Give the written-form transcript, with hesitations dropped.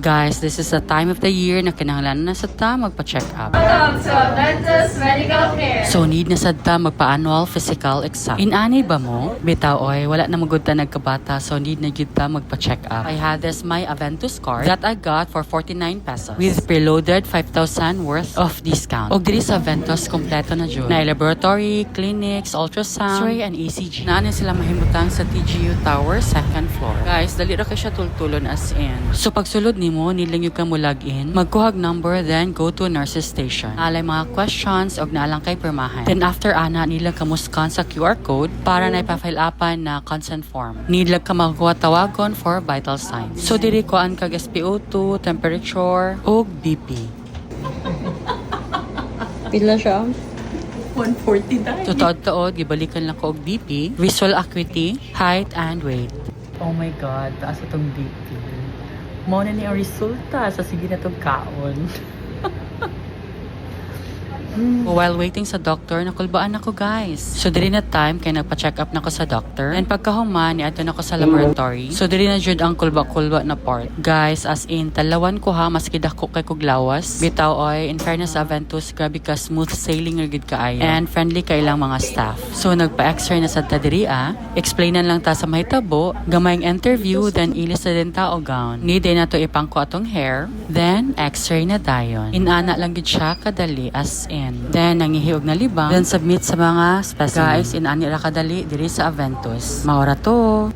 Guys, this is the time of the year na kinahanglan na sa ta magpa-check up. Welcome to Adventus Medical Care. So need na sad ta magpa-annual physical exam. Inani ba mo? Bitaw oy, wala na magud ta nagkabata, so need na gyud ta magpa-check up. I had this my Aventus card that I got for 49 pesos with preloaded 5,000 worth of discount. Og diri sa Aventus kompleto na jud. Na laboratory, clinics, ultrasound, X-ray and ECG. Naani sila mahimutang sa TGU Tower, second floor. Guys, dali ra kay siya tultulon as in. So pagsulod nimo, nilang yung ka mo log in, magkuhag number, then go to nurses station. Naalay mga questions og naalang kay permahan. Then after ana, nilang ka mo scan sa QR code para na ipafile upan na consent form. Nilang ka makuha tawagon for vital signs. So diri ko an kag SpO2, temperature, og BP. Pila siya? 140 dahil. Tuod-tuod, gibalikan lang ko og BP, visual acuity, height, and weight. Oh my God, taas itong BP. Mo na ni ang resulta sa sige na itong kaon. While waiting sa doctor, nakulbaan ako guys. So diri na time kay nagpa-check up nako sa doctor. And pagkahuman, niadto nako sa laboratory. So diri na jud ang kulba-kulba na part. Guys, as in talawan ko ha, maski dako kay kog lawas. Bitaw oy, in fairness sa Aventus, grabe ka smooth sailing ra gid kaayo. And friendly kay ilang mga staff. So nagpa-x-ray na sad ta diri explainan lang ta sa mahitabo, gamayng interview, then ilis na din ta og gown. Need na to ipangko atong hair, then x-ray na dayon. Inana lang gid siya kadali as in. Then, nangihiyog na libang. Then, submit sa mga specimen. Guys, inani ra kadali diri sa Aventus. Maura to.